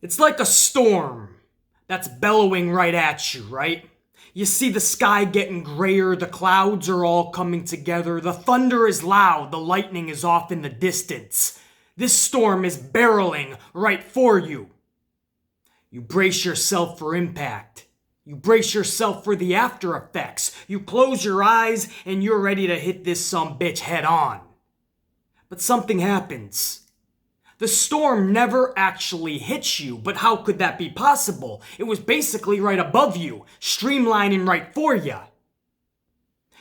It's like a storm that's bellowing right at you, right? You see the sky getting grayer, the clouds are all coming together, the thunder is loud, the lightning is off in the distance. This storm is barreling right for you. You brace yourself for impact. You brace yourself for the after effects. You close your eyes and you're ready to hit this sumbitch head on. But something happens. The storm never actually hits you, but how could that be possible? It was basically right above you, streamlining right for you.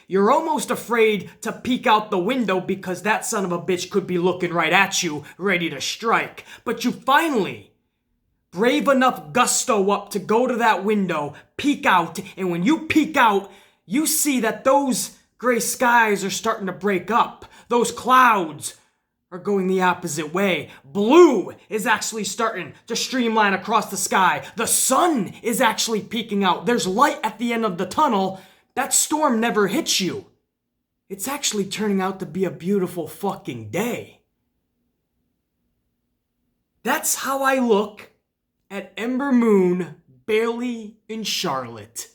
You're almost afraid to peek out the window because that son of a bitch could be looking right at you, ready to strike. But you finally brave enough gusto up to go to that window, peek out, and when you peek out, you see that those gray skies are starting to break up. Those clouds are going the opposite way. Blue is actually starting to streamline across the sky. The sun is actually peeking out. There's light at the end of the tunnel. That storm never hits you. It's actually turning out to be a beautiful fucking day. That's how I look at Ember Moon, Bayley, and Charlotte.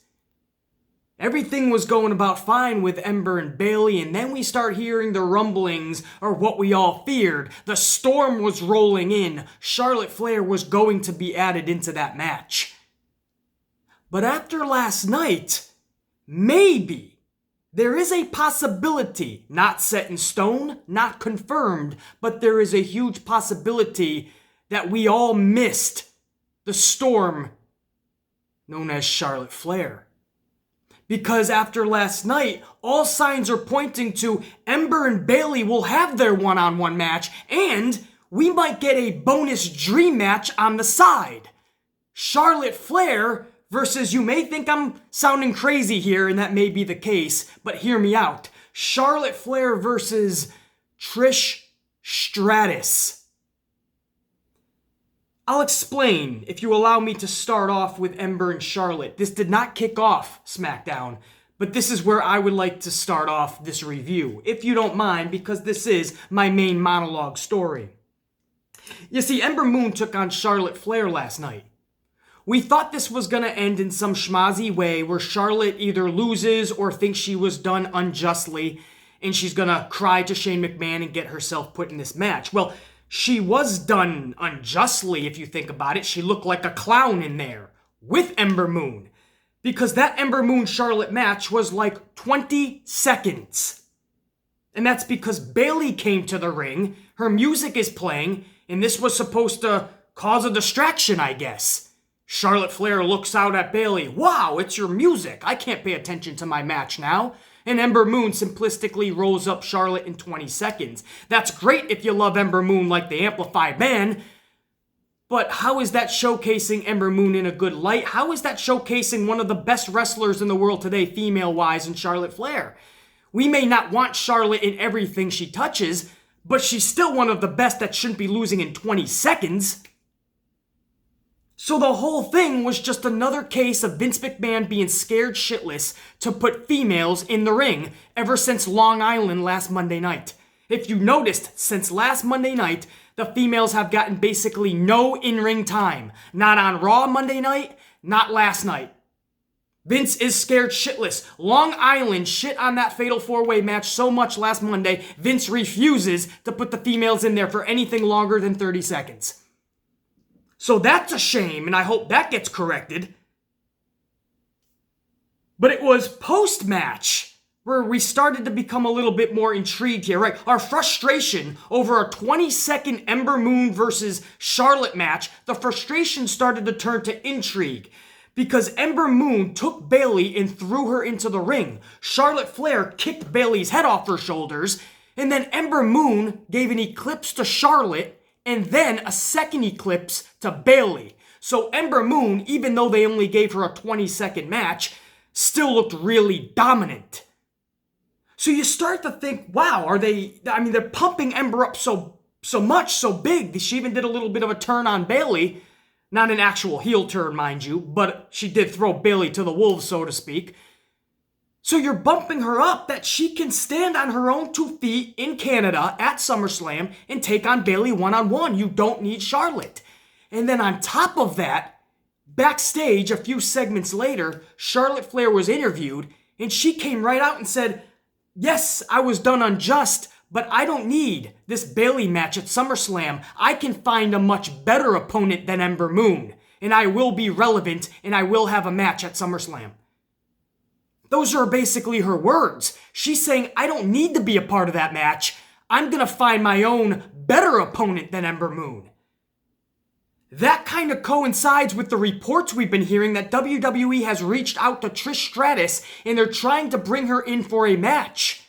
Everything was going about fine with Ember and Bayley, and then we start hearing the rumblings, or what we all feared. The storm was rolling in. Charlotte Flair was going to be added into that match. But after last night, maybe there is a possibility, not set in stone, not confirmed, but there is a huge possibility that we all missed the storm known as Charlotte Flair. Because after last night, all signs are pointing to Ember and Bayley will have their one-on-one match, and we might get a bonus dream match on the side. Charlotte Flair versus, you may think I'm sounding crazy here, and that may be the case, but hear me out. Charlotte Flair versus Trish Stratus. I'll explain if you allow me to start off with Ember and Charlotte. This did not kick off Smackdown, but this is where I would like to start off this review, if you don't mind, because this is my main monologue story. You see, Ember Moon took on Charlotte Flair last night. We thought this was going to end in some schmazzy way where Charlotte either loses or thinks she was done unjustly, and she's going to cry to Shane McMahon and get herself put in this match. Well, she was done unjustly, if you think about it. She looked like a clown in there with Ember Moon. Because that Ember Moon-Charlotte match was like 20 seconds. And that's because Bayley came to the ring, her music is playing, and this was supposed to cause a distraction, I guess. Charlotte Flair looks out at Bayley. Wow, it's your music. I can't pay attention to my match now. And Ember Moon simplistically rolls up Charlotte in 20 seconds. That's great if you love Ember Moon like the Amplified Man, but how is that showcasing Ember Moon in a good light? How is that showcasing one of the best wrestlers in the world today, female-wise, in Charlotte Flair? We may not want Charlotte in everything she touches, but she's still one of the best that shouldn't be losing in 20 seconds. So the whole thing was just another case of Vince McMahon being scared shitless to put females in the ring ever since Long Island last Monday night. If you noticed, since last Monday night, the females have gotten basically no in-ring time. Not on Raw Monday night, not last night. Vince is scared shitless. Long Island shit on that Fatal 4-Way match so much last Monday, Vince refuses to put the females in there for anything longer than 30 seconds. So that's a shame, and I hope that gets corrected. But it was post-match where we started to become a little bit more intrigued here, right? Our frustration over a 20-second Ember Moon versus Charlotte match, the frustration started to turn to intrigue. Because Ember Moon took Bayley and threw her into the ring. Charlotte Flair kicked Bayley's head off her shoulders, and then Ember Moon gave an eclipse to Charlotte, and then a second eclipse to Bayley. So Ember Moon, even though they only gave her a 20-second match, still looked really dominant. So you start to think, wow, they're pumping Ember up so much, so big. She even did a little bit of a turn on Bayley. Not an actual heel turn, mind you, but she did throw Bayley to the wolves, so to speak. So you're bumping her up that she can stand on her own 2 feet in Canada at SummerSlam and take on Bayley one-on-one. You don't need Charlotte. And then on top of that, backstage a few segments later, Charlotte Flair was interviewed, and she came right out and said, yes, I was done unjust, but I don't need this Bayley match at SummerSlam. I can find a much better opponent than Ember Moon, and I will be relevant, and I will have a match at SummerSlam. Those are basically her words. She's saying, I don't need to be a part of that match. I'm going to find my own better opponent than Ember Moon. That kind of coincides with the reports we've been hearing that WWE has reached out to Trish Stratus and they're trying to bring her in for a match.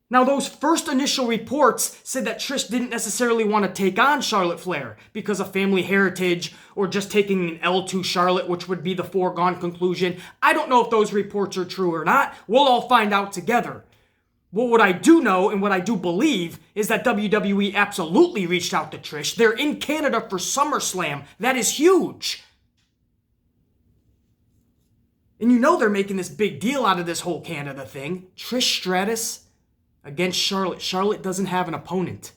Now, those first initial reports said that Trish didn't necessarily want to take on Charlotte Flair because of family heritage or just taking an L to Charlotte, which would be the foregone conclusion. I don't know if those reports are true or not. We'll all find out together. Well, what I do know and what I do believe is that WWE absolutely reached out to Trish. They're in Canada for SummerSlam. That is huge. And you know they're making this big deal out of this whole Canada thing. Trish Stratus against Charlotte. Charlotte doesn't have an opponent.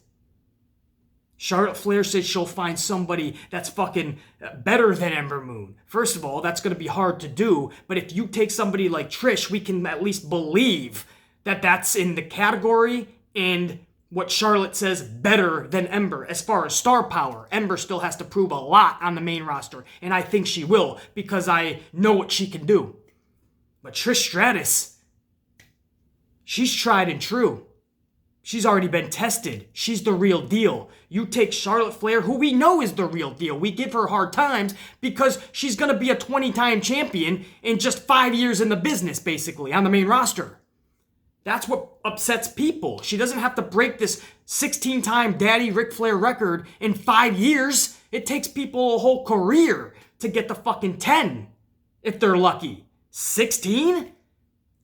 Charlotte Flair says she'll find somebody that's fucking better than Ember Moon. First of all, that's going to be hard to do. But if you take somebody like Trish, we can at least believe that that's in the category and what Charlotte says better than Ember. As far as star power, Ember still has to prove a lot on the main roster. And I think she will because I know what she can do. But Trish Stratus, she's tried and true. She's already been tested. She's the real deal. You take Charlotte Flair, who we know is the real deal. We give her hard times because she's going to be a 20-time champion in just 5 years in the business, basically, on the main roster. That's what upsets people. She doesn't have to break this 16-time Daddy Ric Flair record in 5 years. It takes people a whole career to get to fucking 10, if they're lucky. 16?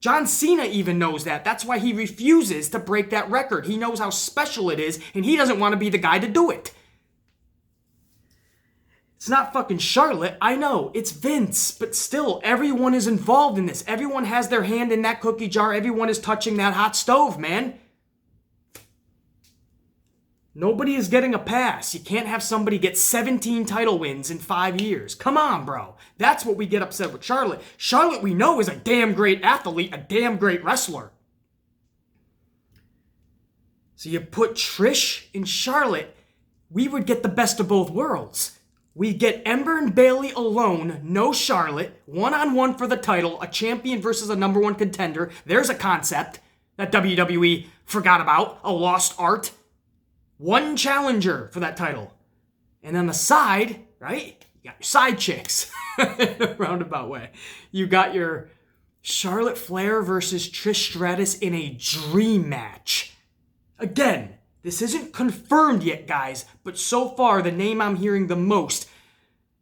John Cena even knows that. That's why he refuses to break that record. He knows how special it is, and he doesn't want to be the guy to do it. It's not fucking Charlotte. I know, it's Vince, but still, everyone is involved in this. Everyone has their hand in that cookie jar. Everyone is touching that hot stove, man. Nobody is getting a pass. You can't have somebody get 17 title wins in 5 years. Come on, bro. That's what we get upset with Charlotte. Charlotte, we know, is a damn great athlete, a damn great wrestler. So you put Trish and Charlotte, we would get the best of both worlds. We get Ember and Bayley alone, no Charlotte, one-on-one for the title, a champion versus a number one contender. There's a concept that WWE forgot about, a lost art. One challenger for that title. And on the side, right, you got your side chicks in a roundabout way. You got your Charlotte Flair versus Trish Stratus in a dream match. Again, this isn't confirmed yet, guys, but so far the name I'm hearing the most,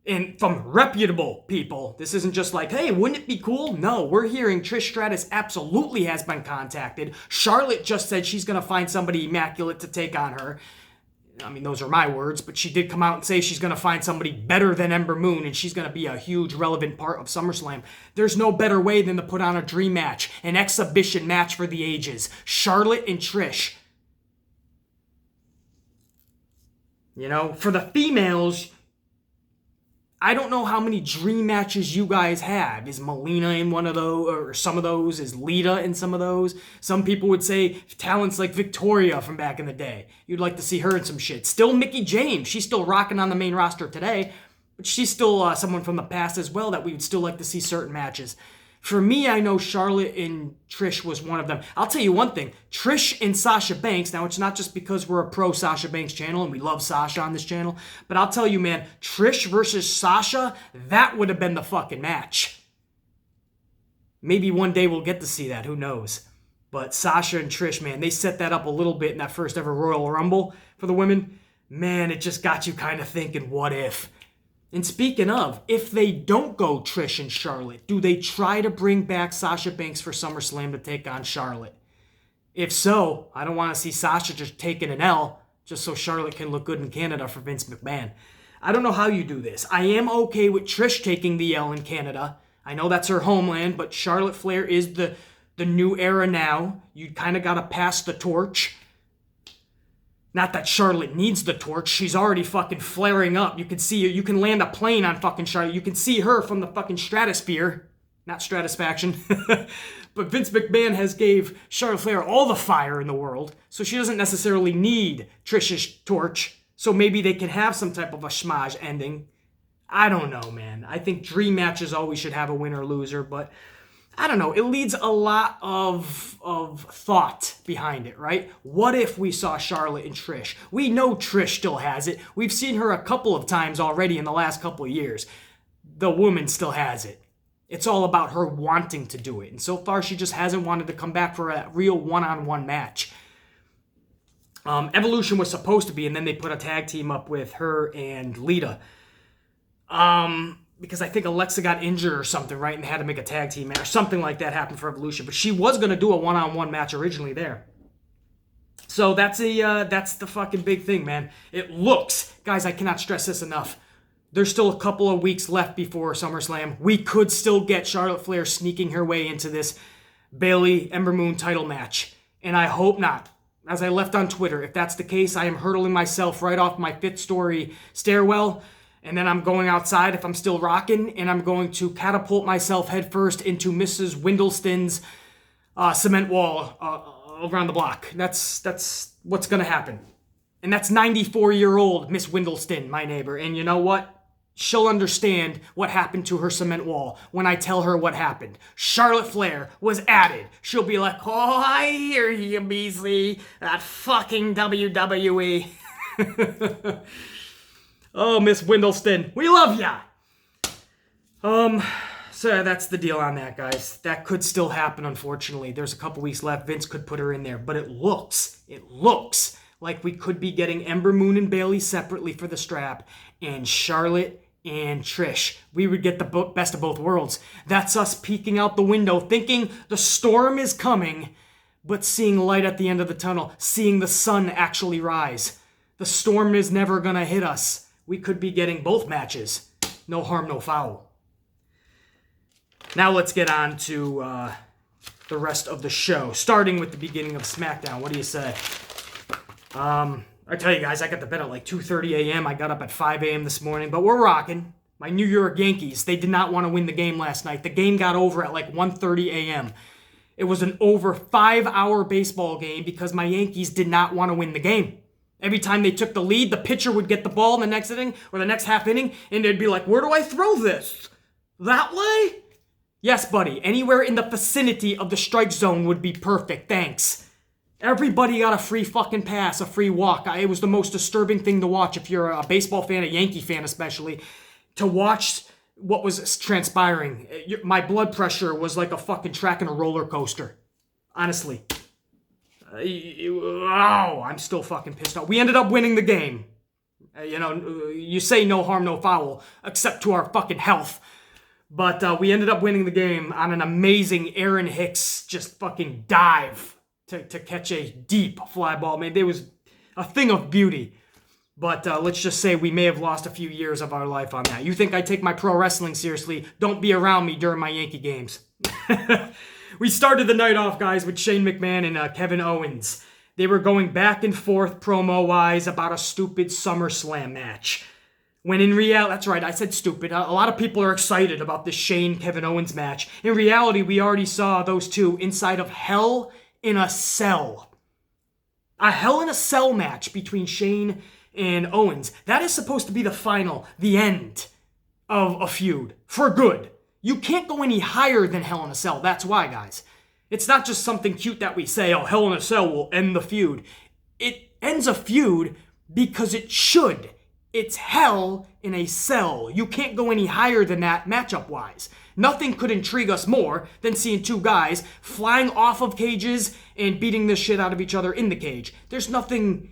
and from reputable people, this isn't just like, hey, wouldn't it be cool? No, we're hearing Trish Stratus absolutely has been contacted. Charlotte just said she's going to find somebody immaculate to take on her. I mean, those are my words, but she did come out and say she's going to find somebody better than Ember Moon, and she's going to be a huge relevant part of SummerSlam. There's no better way than to put on a dream match, an exhibition match for the ages. Charlotte and Trish. You know, for the females, I don't know how many dream matches you guys have. Is Melina in one of those, or some of those? Is Lita in some of those? Some people would say talents like Victoria from back in the day. You'd like to see her in some shit. Still Mickie James. She's still rocking on the main roster today, but she's still someone from the past as well that we would still like to see certain matches. For me, I know Charlotte and Trish was one of them. I'll tell you one thing. Trish and Sasha Banks, now it's not just because we're a pro Sasha Banks channel and we love Sasha on this channel, but I'll tell you, man, Trish versus Sasha, that would have been the fucking match. Maybe one day we'll get to see that, who knows. But Sasha and Trish, man, they set that up a little bit in that first ever Royal Rumble for the women. Man, it just got you kind of thinking, what if? And speaking of, if they don't go Trish and Charlotte, do they try to bring back Sasha Banks for SummerSlam to take on Charlotte? If so, I don't want to see Sasha just taking an L just so Charlotte can look good in Canada for Vince McMahon. I don't know how you do this. I am okay with Trish taking the L in Canada. I know that's her homeland, but Charlotte Flair is the new era now. You kind of got to pass the torch. Not that Charlotte needs the torch. She's already fucking flaring up. You can see her. You can land a plane on fucking Charlotte. You can see her from the fucking stratosphere. Not stratisfaction. But Vince McMahon has gave Charlotte Flair all the fire in the world. So she doesn't necessarily need Trish's torch. So maybe they can have some type of a schmage ending. I don't know, man. I think dream matches always should have a winner or loser, but I don't know. It leads a lot of thought behind it, right? What if we saw Charlotte and Trish? We know Trish still has it. We've seen her a couple of times already in the last couple of years. The woman still has it. It's all about her wanting to do it. And so far, she just hasn't wanted to come back for a real one-on-one match. Evolution was supposed to be, and then they put a tag team up with her and Lita. Because I think Alexa got injured or something, right? And they had to make a tag team match. Or something like that happened for Evolution. But she was going to do a one-on-one match originally there. So that's the fucking big thing, man. It looks, guys, I cannot stress this enough. There's still a couple of weeks left before SummerSlam. We could still get Charlotte Flair sneaking her way into this Bayley Ember Moon title match. And I hope not. As I left on Twitter, if that's the case, I am hurtling myself right off my 5th story stairwell. And then I'm going outside if I'm still rocking. And I'm going to catapult myself headfirst into Mrs. Windleston's cement wall around the block. That's what's going to happen. And that's 94-year-old Miss Windleston, my neighbor. And you know what? She'll understand what happened to her cement wall when I tell her what happened. Charlotte Flair was added. She'll be like, oh, I hear you, Beasley. That fucking WWE. Oh, Miss Windleston, we love ya. So that's the deal on that, guys. That could still happen, unfortunately. There's a couple weeks left. Vince could put her in there. But it looks like we could be getting Ember Moon and Bayley separately for the strap, and Charlotte and Trish. We would get the best of both worlds. That's us peeking out the window, thinking the storm is coming, but seeing light at the end of the tunnel, seeing the sun actually rise. The storm is never going to hit us. We could be getting both matches. No harm, no foul. Now let's get on to the rest of the show, starting with the beginning of SmackDown. What do you say? I tell you guys, I got to bed at like 2:30 a.m. I got up at 5 a.m. this morning, but we're rocking. My New York Yankees, they did not want to win the game last night. The game got over at like 1:30 a.m. It was an over 5-hour baseball game because my Yankees did not want to win the game. Every time they took the lead, the pitcher would get the ball in the next inning or the next half inning, and they'd be like, where do I throw this? That way? Yes, buddy. Anywhere in the vicinity of the strike zone would be perfect. Thanks. Everybody got a free fucking pass, a free walk. It was the most disturbing thing to watch if you're a baseball fan, a Yankee fan especially, to watch what was transpiring. My blood pressure was like a fucking track in a roller coaster. Honestly. I'm still fucking pissed off. We ended up winning the game. You say no harm, no foul, except to our fucking health. But we ended up winning the game on an amazing Aaron Hicks just fucking dive to catch a deep fly ball. Man, it was a thing of beauty. But let's just say we may have lost a few years of our life on that. You think I take my pro wrestling seriously? Don't be around me during my Yankee games. We started the night off, guys, with Shane McMahon and Kevin Owens. They were going back and forth promo-wise about a stupid SummerSlam match. When in reality, that's right, I said stupid. A lot of people are excited about this Shane-Kevin Owens match. In reality, we already saw those two inside of Hell in a Cell. A Hell in a Cell match between Shane and Owens. That is supposed to be the final, the end of a feud. For good. You can't go any higher than Hell in a Cell. That's why, guys. It's not just something cute that we say, oh, Hell in a Cell will end the feud. It ends a feud because it should. It's Hell in a Cell. You can't go any higher than that matchup-wise. Nothing could intrigue us more than seeing two guys flying off of cages and beating the shit out of each other in the cage. There's nothing...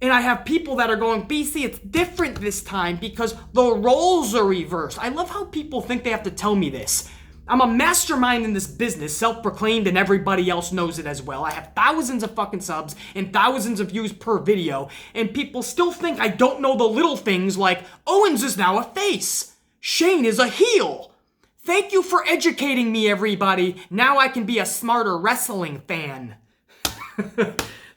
And I have people that are going, BC, it's different this time because the roles are reversed. I love how people think they have to tell me this. I'm a mastermind in this business, self-proclaimed, and everybody else knows it as well. I have thousands of fucking subs and thousands of views per video, and people still think I don't know the little things like Owens is now a face. Shane is a heel. Thank you for educating me, everybody. Now I can be a smarter wrestling fan.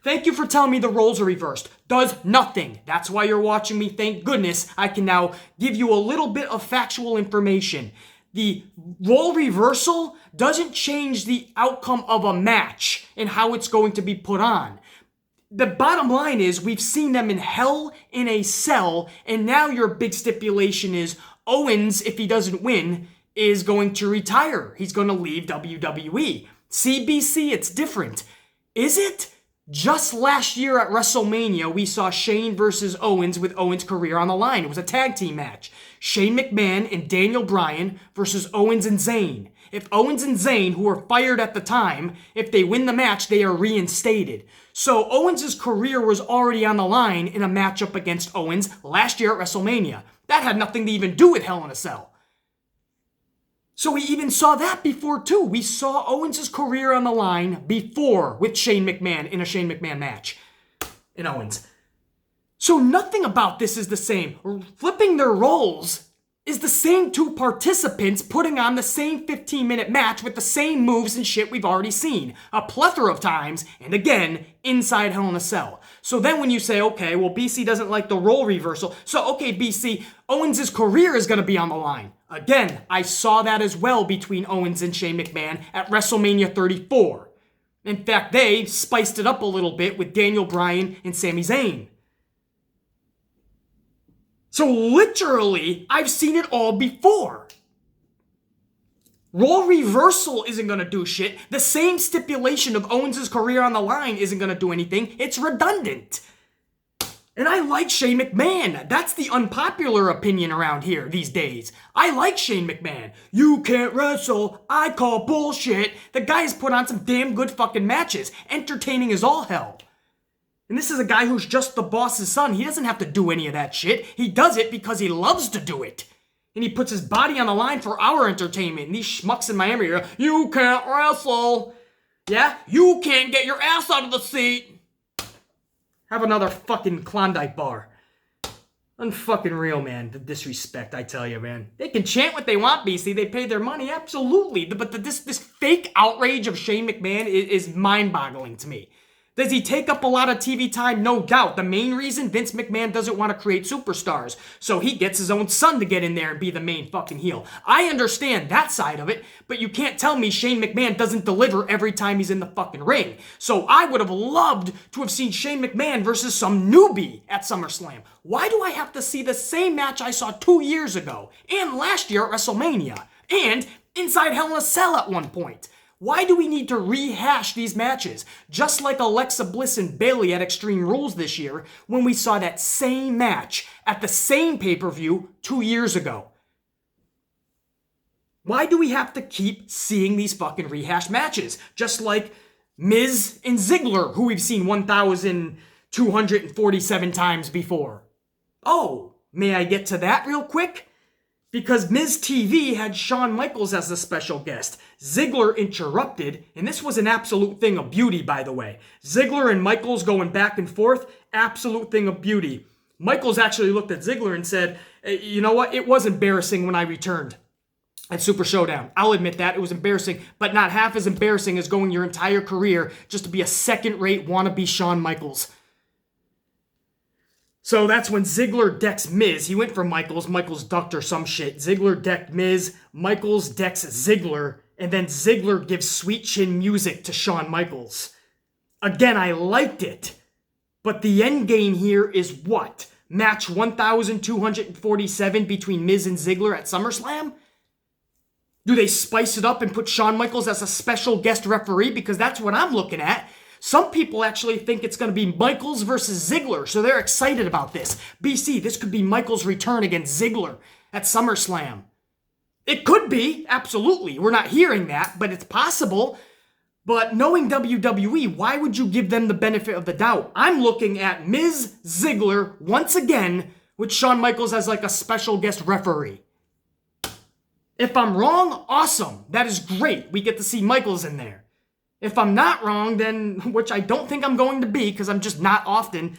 Thank you for telling me the roles are reversed. Does nothing. That's why you're watching me. Thank goodness I can now give you a little bit of factual information. The role reversal doesn't change the outcome of a match and how it's going to be put on. The bottom line is we've seen them in Hell in a Cell, and now your big stipulation is Owens, if he doesn't win, is going to retire. He's going to leave WWE. CBC, it's different. Is it? Just last year at WrestleMania, we saw Shane versus Owens with Owens' career on the line. It was a tag team match. Shane McMahon and Daniel Bryan versus Owens and Zayn. If Owens and Zayn, who were fired at the time, if they win the match, they are reinstated. So Owens' career was already on the line in a matchup against Owens last year at WrestleMania. That had nothing to even do with Hell in a Cell. So we even saw that before too. We saw Owens' career on the line before with Shane McMahon in a Shane McMahon match in Owens. So nothing about this is the same. Flipping their roles is the same two participants putting on the same 15-minute match with the same moves and shit we've already seen a plethora of times, and again, inside Hell in a Cell. So then when you say, okay, well, BC doesn't like the role reversal, so okay, BC, Owens' career is going to be on the line. Again, I saw that as well between Owens and Shane McMahon at WrestleMania 34. In fact, they spiced it up a little bit with Daniel Bryan and Sami Zayn. So literally, I've seen it all before. Role reversal isn't going to do shit. The same stipulation of Owens' career on the line isn't going to do anything. It's redundant. And I like Shane McMahon. That's the unpopular opinion around here these days. I like Shane McMahon. You can't wrestle. I call bullshit. The guy has put on some damn good fucking matches. Entertaining as all hell. And this is a guy who's just the boss's son. He doesn't have to do any of that shit. He does it because he loves to do it. And he puts his body on the line for our entertainment. And these schmucks in Miami are, you can't wrestle. Yeah? You can't get your ass out of the seat. Have another fucking Klondike bar. Unfucking real, man. The disrespect, I tell you, man. They can chant what they want, BC. They pay their money, absolutely. But this fake outrage of Shane McMahon is mind-boggling to me. Does he take up a lot of TV time? No doubt. The main reason, Vince McMahon doesn't want to create superstars. So he gets his own son to get in there and be the main fucking heel. I understand that side of it, but you can't tell me Shane McMahon doesn't deliver every time he's in the fucking ring. So I would have loved to have seen Shane McMahon versus some newbie at Summerslam. Why do I have to see the same match I saw 2 years ago and last year at WrestleMania and inside Hell in a Cell at one point? Why do we need to rehash these matches? Just like Alexa Bliss and Bayley at Extreme Rules this year when we saw that same match at the same pay-per-view 2 years ago. Why do we have to keep seeing these fucking rehashed matches? Just like Miz and Ziggler, who we've seen 1,247 times before. Oh, may I get to that real quick? Because Miz TV had Shawn Michaels as a special guest. Ziggler interrupted, and this was an absolute thing of beauty, by the way. Ziggler and Michaels going back and forth, absolute thing of beauty. Michaels actually looked at Ziggler and said, you know what, it was embarrassing when I returned at Super Showdown. I'll admit that, it was embarrassing, but not half as embarrassing as going your entire career just to be a second-rate wannabe Shawn Michaels. So that's when Ziggler decks Miz. He went for Michaels. Michaels ducked or some shit. Ziggler decked Miz. Michaels decks Ziggler. And then Ziggler gives sweet chin music to Shawn Michaels. Again, I liked it. But the end game here is what? Match 1,247 between Miz and Ziggler at SummerSlam? Do they spice it up and put Shawn Michaels as a special guest referee? Because that's what I'm looking at. Some people actually think it's going to be Michaels versus Ziggler, so they're excited about this. BC, this could be Michaels' return against Ziggler at SummerSlam. It could be, absolutely. We're not hearing that, but it's possible. But knowing WWE, why would you give them the benefit of the doubt? I'm looking at Miz Ziggler once again with Shawn Michaels as like a special guest referee. If I'm wrong, awesome. That is great. We get to see Michaels in there. If I'm not wrong, then, which I don't think I'm going to be, because I'm just not often,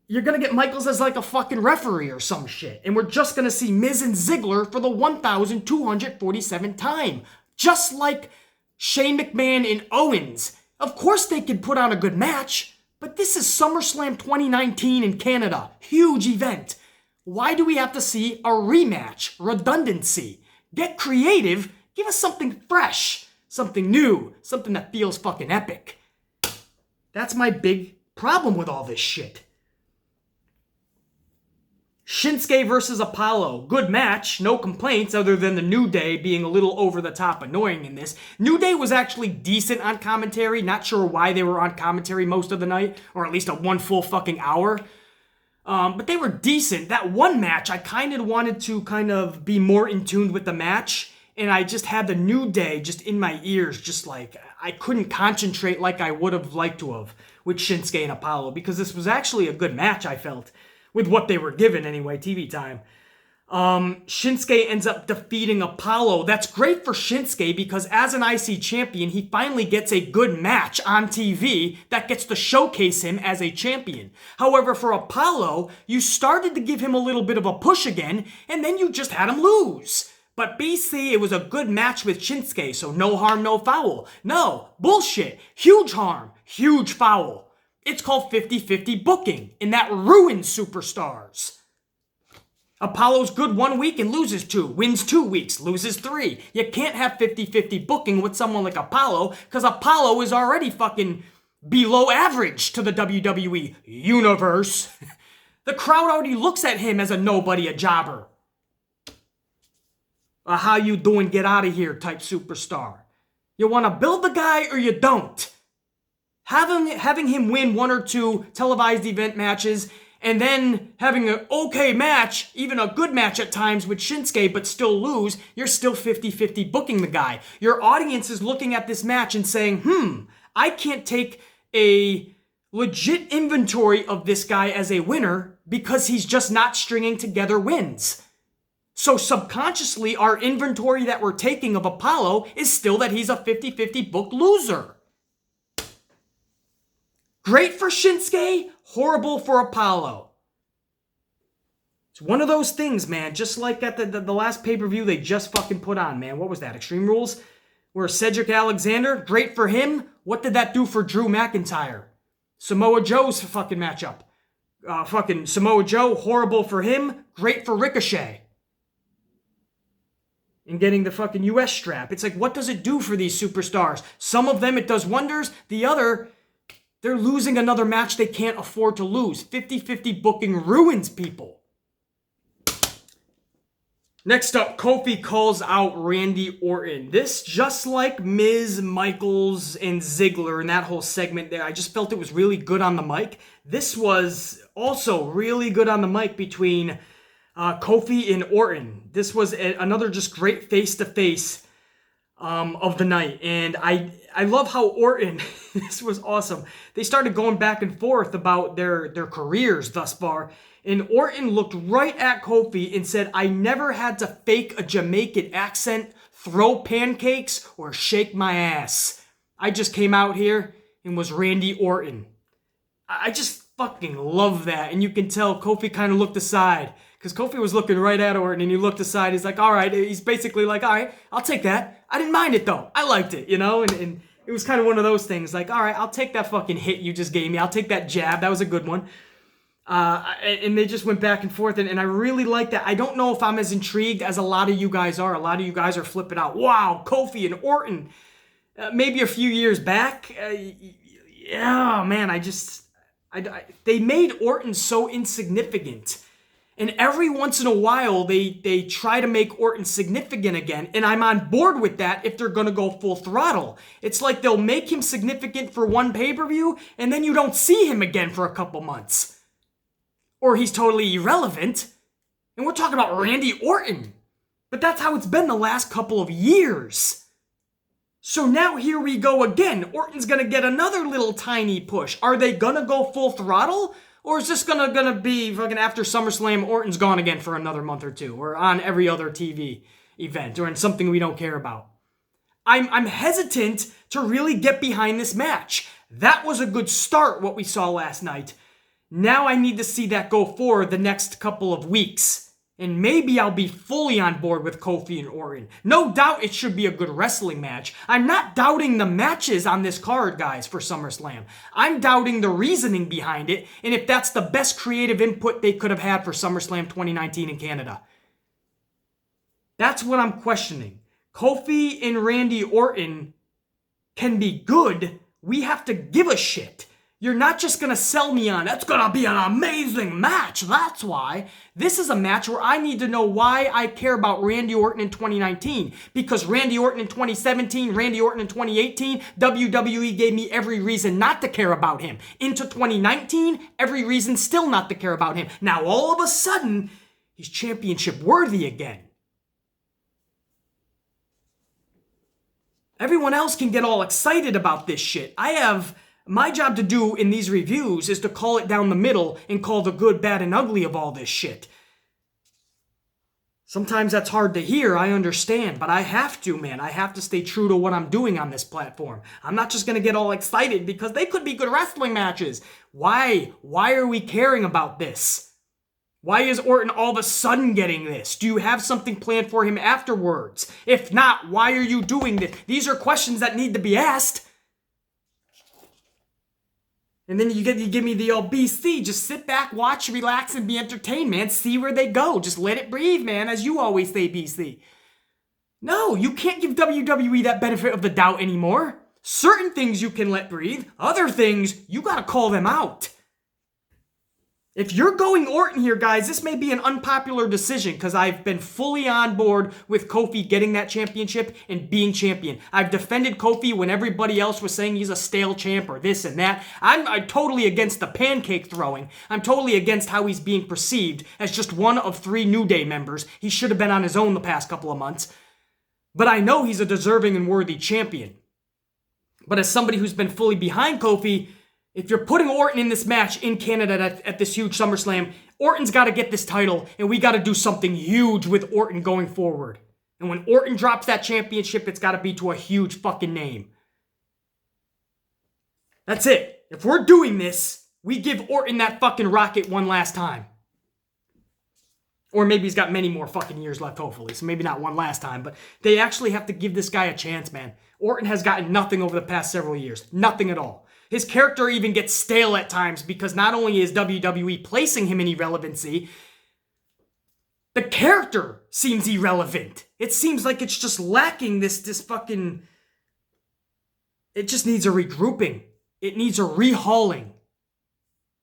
you're going to get Michaels as like a fucking referee or some shit. And we're just going to see Miz and Ziggler for the 1,247th time. Just like Shane McMahon and Owens Of course they could put on a good match, but this is SummerSlam 2019 in Canada. Huge event. Why do we have to see a rematch? Redundancy. Get creative. Give us something fresh. Something new. Something that feels fucking epic. That's my big problem with all this shit. Shinsuke versus Apollo. Good match. No complaints other than the New Day being a little over the top annoying in this. New Day was actually decent on commentary. Not sure why they were on commentary most of the night. Or at least a one full fucking hour. But they were decent. That one match, I kind of wanted to be more in tune with the match. And I just had the New Day just in my ears. Just like, I couldn't concentrate like I would have liked to have with Shinsuke and Apollo. Because this was actually a good match, I felt. With what they were given anyway, TV time. Shinsuke ends up defeating Apollo. That's great for Shinsuke because as an IC champion, he finally gets a good match on TV that gets to showcase him as a champion. However, for Apollo, you started to give him a little bit of a push again, and then you just had him lose. But BC, it was a good match with Shinsuke, so no harm, no foul. No, bullshit. Huge harm, huge foul. It's called 50-50 booking, and that ruins superstars. Apollo's good 1 week and loses 2, wins 2 weeks, loses 3. You can't have 50-50 booking with someone like Apollo, because Apollo is already fucking below average to the WWE universe. The crowd already looks at him as a nobody, a jobber. A how you doing, get out of here type superstar. You want to build the guy or you don't. Having him win 1 or 2 televised event matches and then having an okay match, even a good match at times with Shinsuke, but still lose, you're still 50-50 booking the guy. Your audience is looking at this match and saying, I can't take a legit inventory of this guy as a winner because he's just not stringing together wins. So subconsciously, our inventory that we're taking of Apollo is still that he's a 50-50 booked loser. Great for Shinsuke, horrible for Apollo. It's one of those things, man. Just like at the last pay-per-view they just fucking put on, man. What was that? Extreme Rules? Where Cedric Alexander, great for him. What did that do for Drew McIntyre? Samoa Joe's fucking matchup. Fucking Samoa Joe, horrible for him. Great for Ricochet. And getting the fucking US strap. It's like, what does it do for these superstars? Some of them it does wonders. The other... they're losing another match they can't afford to lose. 50-50 booking ruins people. Next up, Kofi calls out Randy Orton. This, just like Miz, Michaels, and Ziggler in that whole segment there, I just felt it was really good on the mic. This was also really good on the mic between Kofi and Orton. This was another just great face-to-face of the night. And I love how Orton, this was awesome. They started going back and forth about their careers thus far. And Orton looked right at Kofi and said, I never had to fake a Jamaican accent, throw pancakes, or shake my ass. I just came out here and was Randy Orton. I just fucking love that. And you can tell Kofi kind of looked aside. Because Kofi was looking right at Orton and he looked aside. He's like, all right. He's basically like, all right, I'll take that. I didn't mind it though. I liked it, you know? And it was kind of one of those things like, all right, I'll take that fucking hit you just gave me. I'll take that jab. That was a good one. And they just went back and forth. And I really like that. I don't know if I'm as intrigued as a lot of you guys are. A lot of you guys are flipping out. Wow, Kofi and Orton. Maybe a few years back. Yeah, man, they made Orton so insignificant. And every once in a while, they try to make Orton significant again. And I'm on board with that if they're going to go full throttle. It's like they'll make him significant for one pay-per-view, and then you don't see him again for a couple months. Or he's totally irrelevant. And we're talking about Randy Orton. But that's how it's been the last couple of years. So now here we go again. Orton's going to get another little tiny push. Are they going to go full throttle? Or is this gonna be fucking after SummerSlam, Orton's gone again for another month or two, or on every other TV event, or in something we don't care about? I'm hesitant to really get behind this match. That was a good start, what we saw last night. Now I need to see that go forward the next couple of weeks. And maybe I'll be fully on board with Kofi and Orton. No doubt it should be a good wrestling match. I'm not doubting the matches on this card, guys, for SummerSlam. I'm doubting the reasoning behind it, and if that's the best creative input they could have had for SummerSlam 2019 in Canada. That's what I'm questioning. Kofi and Randy Orton can be good. We have to give a shit. You're not just going to sell me on, it's going to be an amazing match. That's why. This is a match where I need to know why I care about Randy Orton in 2019. Because Randy Orton in 2017, Randy Orton in 2018, WWE gave me every reason not to care about him. Into 2019, every reason still not to care about him. Now all of a sudden, he's championship worthy again. Everyone else can get all excited about this shit. My job to do in these reviews is to call it down the middle and call the good, bad, and ugly of all this shit. Sometimes that's hard to hear, I understand, but I have to, man. I have to stay true to what I'm doing on this platform. I'm not just going to get all excited because they could be good wrestling matches. Why? Why are we caring about this? Why is Orton all of a sudden getting this? Do you have something planned for him afterwards? If not, why are you doing this? These are questions that need to be asked. And then you give me the old BC. Just sit back, watch, relax, and be entertained, man. See where they go. Just let it breathe, man, as you always say, BC. No, you can't give WWE that benefit of the doubt anymore. Certain things you can let breathe. Other things, you gotta call them out. If you're going Orton here, guys, this may be an unpopular decision because I've been fully on board with Kofi getting that championship and being champion. I've defended Kofi when everybody else was saying he's a stale champ or this and that. I'm totally against the pancake throwing. I'm totally against how he's being perceived as just one of 3 New Day members. He should have been on his own the past couple of months. But I know he's a deserving and worthy champion. But as somebody who's been fully behind Kofi, if you're putting Orton in this match in Canada at this huge SummerSlam, Orton's got to get this title, and we got to do something huge with Orton going forward. And when Orton drops that championship, it's got to be to a huge fucking name. That's it. If we're doing this, we give Orton that fucking rocket one last time. Or maybe he's got many more fucking years left, hopefully. So maybe not one last time, but they actually have to give this guy a chance, man. Orton has gotten nothing over the past several years. Nothing at all. His character even gets stale at times because not only is WWE placing him in irrelevancy, the character seems irrelevant. It seems like it's just lacking this fucking... It just needs a regrouping. It needs a rehauling.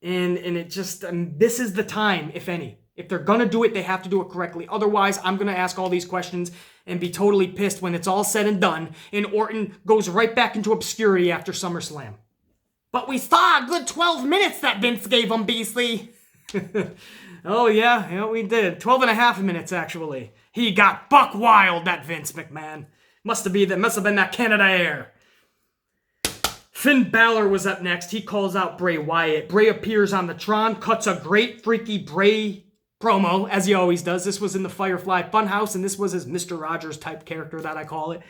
And it just... this is the time, if any. If they're gonna do it, they have to do it correctly. Otherwise, I'm gonna ask all these questions and be totally pissed when it's all said and done and Orton goes right back into obscurity after SummerSlam. But we saw a good 12 minutes that Vince gave him, Beastly. Oh, yeah, we did. 12 and a half minutes, actually. He got buck wild, that Vince McMahon. Must have been that Canada Air. Finn Balor was up next. He calls out Bray Wyatt. Bray appears on the Tron, cuts a great freaky Bray promo, as he always does. This was in the Firefly Funhouse, and this was his Mr. Rogers type character that I call it.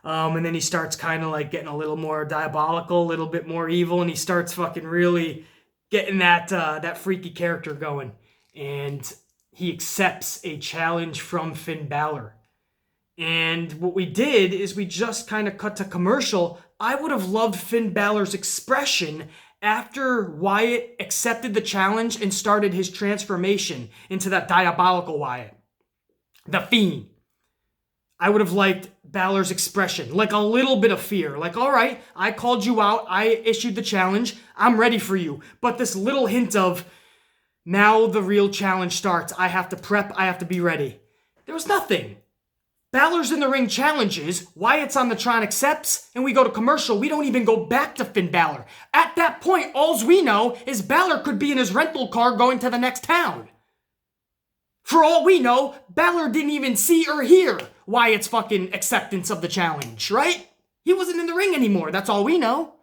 And then he starts kind of like getting a little more diabolical, a little bit more evil, and he starts fucking really getting that freaky character going. And he accepts a challenge from Finn Balor. And what we did is we just kind of cut to commercial. I would have loved Finn Balor's expression after Wyatt accepted the challenge and started his transformation into that diabolical Wyatt. The Fiend. I would have liked Balor's expression, like a little bit of fear. Like, all right, I called you out. I issued the challenge. I'm ready for you. But this little hint of, now the real challenge starts. I have to prep. I have to be ready. There was nothing. Balor's in the ring challenges. Wyatt's on the Tron accepts. And we go to commercial. We don't even go back to Finn Balor. At that point, all we know is Balor could be in his rental car going to the next town. For all we know, Balor didn't even see or hear Wyatt's fucking acceptance of the challenge, right? He wasn't in the ring anymore. That's all we know.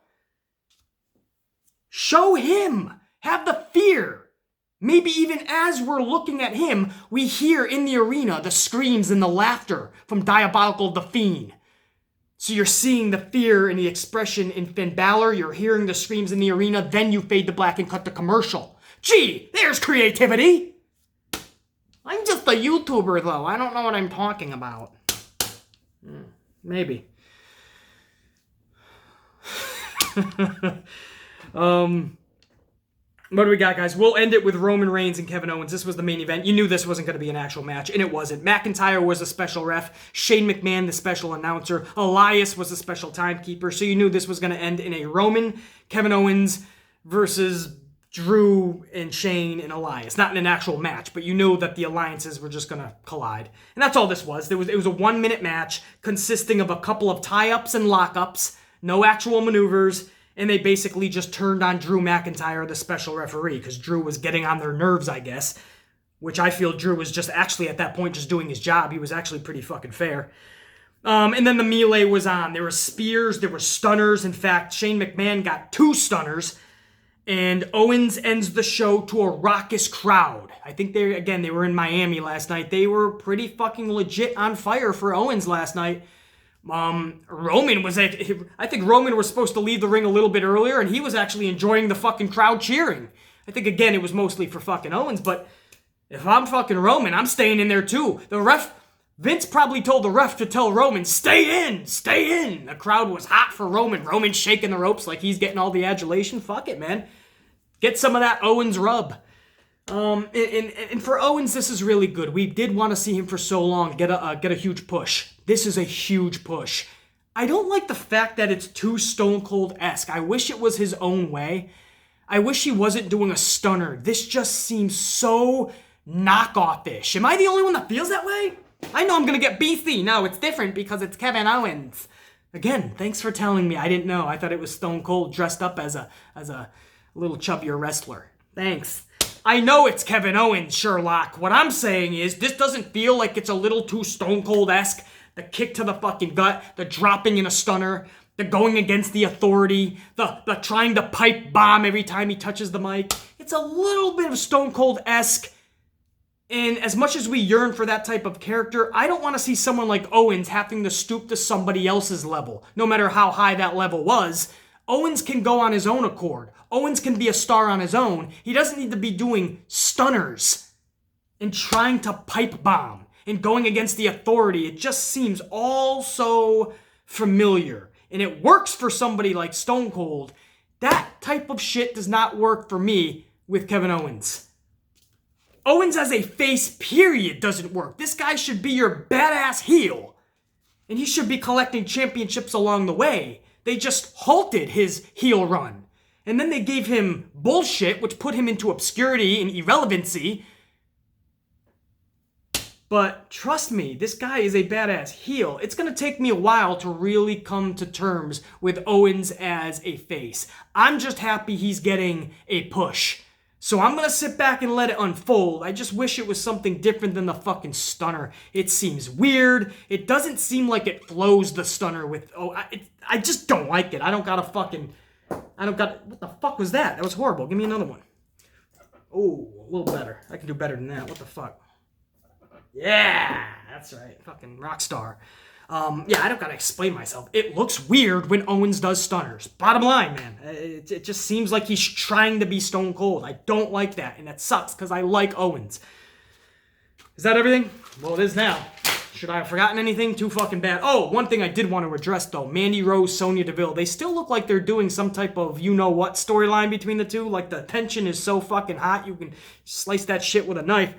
Show him. Have the fear. Maybe even as we're looking at him, we hear in the arena the screams and the laughter from Diabolical the Fiend. So you're seeing the fear and the expression in Finn Balor. You're hearing the screams in the arena. Then you fade to black and cut the commercial. Gee, there's creativity. I'm just a YouTuber, though. I don't know what I'm talking about. Maybe. What do we got, guys? We'll end it with Roman Reigns and Kevin Owens. This was the main event. You knew this wasn't going to be an actual match, and it wasn't. McIntyre was a special ref. Shane McMahon, the special announcer. Elias was a special timekeeper. So you knew this was going to end in a Roman, Kevin Owens versus Drew and Shane and Elias. Not in an actual match, but you knew that the alliances were just going to collide. And that's all this was. It was a 1-minute match consisting of a couple of tie-ups and lockups. No actual maneuvers. And they basically just turned on Drew McIntyre, the special referee, because Drew was getting on their nerves, I guess. Which I feel Drew was just actually at that point just doing his job. He was actually pretty fucking fair. And then the melee was on. There were spears, there were stunners. In fact, Shane McMahon got 2 stunners. And Owens ends the show to a raucous crowd. I think they were in Miami last night. They were pretty fucking legit on fire for Owens last night. Roman was, I think Roman was supposed to leave the ring a little bit earlier, and he was actually enjoying the fucking crowd cheering. I think, again, it was mostly for fucking Owens, but if I'm fucking Roman, I'm staying in there too. Vince probably told the ref to tell Roman, stay in. The crowd was hot for Roman. Roman's shaking the ropes like he's getting all the adulation. Fuck it, man. Get some of that Owens rub. And for Owens, this is really good. We did want to see him for so long get a huge push. This is a huge push. I don't like the fact that it's too Stone Cold-esque. I wish it was his own way. I wish he wasn't doing a stunner. This just seems so knockoff-ish. Am I the only one that feels that way? I know I'm going to get BC. No, it's different because it's Kevin Owens. Again, thanks for telling me. I didn't know. I thought it was Stone Cold dressed up as a little chubbier wrestler. Thanks. I know it's Kevin Owens, Sherlock. What I'm saying is this doesn't feel like it's a little too Stone Cold-esque. The kick to the fucking gut, the dropping in a stunner, the going against the authority, the trying to pipe bomb every time he touches the mic. It's a little bit of Stone Cold-esque. And as much as we yearn for that type of character, I don't want to see someone like Owens having to stoop to somebody else's level, no matter how high that level was. Owens can go on his own accord. Owens can be a star on his own. He doesn't need to be doing stunners and trying to pipe bomb and going against the authority. It just seems all so familiar. And it works for somebody like Stone Cold. That type of shit does not work for me with Kevin Owens. Owens as a face, period, doesn't work. This guy should be your badass heel. And he should be collecting championships along the way. They just halted his heel run. And then they gave him bullshit, which put him into obscurity and irrelevancy. But trust me, this guy is a badass heel. It's going to take me a while to really come to terms with Owens as a face. I'm just happy he's getting a push. So I'm going to sit back and let it unfold. I just wish it was something different than the fucking stunner. It seems weird. It doesn't seem like it flows the stunner with... I just don't like it. What the fuck was that? That was horrible. Give me another one. Oh, a little better. I can do better than that. What the fuck? Yeah, that's right. Fucking rock star. I don't gotta explain myself. It looks weird when Owens does stunners. Bottom line, man. It just seems like he's trying to be Stone Cold. I don't like that, and that sucks because I like Owens. Is that everything? Well, it is now. Should I have forgotten anything? Too fucking bad. Oh, one thing I did want to address, though. Mandy Rose, Sonya Deville. They still look like they're doing some type of you-know-what storyline between the two. Like, the tension is so fucking hot, you can slice that shit with a knife.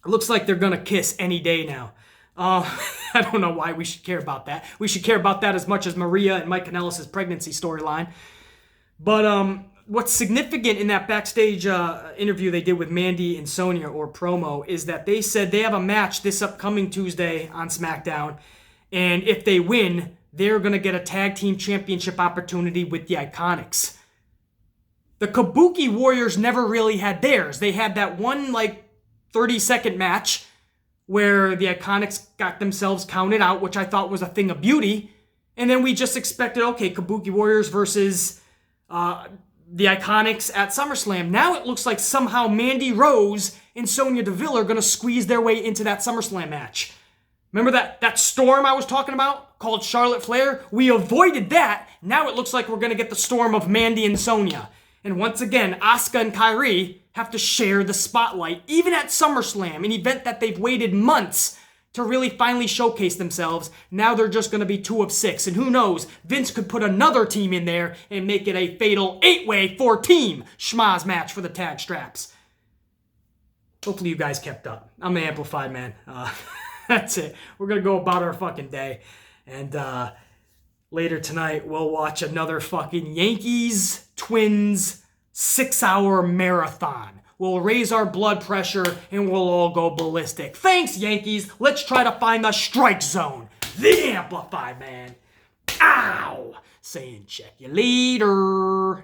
It looks like they're gonna kiss any day now. I don't know why we should care about that. We should care about that as much as Maria and Mike Kanellis' pregnancy storyline. But what's significant in that backstage interview they did with Mandy and Sonya, or promo, is that they said they have a match this upcoming Tuesday on SmackDown, and if they win, they're going to get a tag team championship opportunity with the Iconics. The Kabuki Warriors never really had theirs. They had that one, 30-second match where the Iconics got themselves counted out, which I thought was a thing of beauty. And then we just expected, okay, Kabuki Warriors versus the Iconics at SummerSlam. Now it looks like somehow Mandy Rose and Sonya Deville are going to squeeze their way into that SummerSlam match. Remember that storm I was talking about called Charlotte Flair? We avoided that. Now it looks like we're going to get the storm of Mandy and Sonya. And once again, Asuka and Kairi have to share the spotlight, even at SummerSlam, an event that they've waited months to really finally showcase themselves. Now they're just going to be 2 of 6. And who knows, Vince could put another team in there and make it a fatal 8-way 4-team schmaz match for the tag straps. Hopefully you guys kept up. I'm the Amplified Man. That's it. We're going to go about our fucking day. And later tonight, we'll watch another fucking Yankees Twins 6-hour marathon. We'll raise our blood pressure and we'll all go ballistic. Thanks, Yankees. Let's try to find the strike zone. The Amplified Man. Ow! Saying check you later.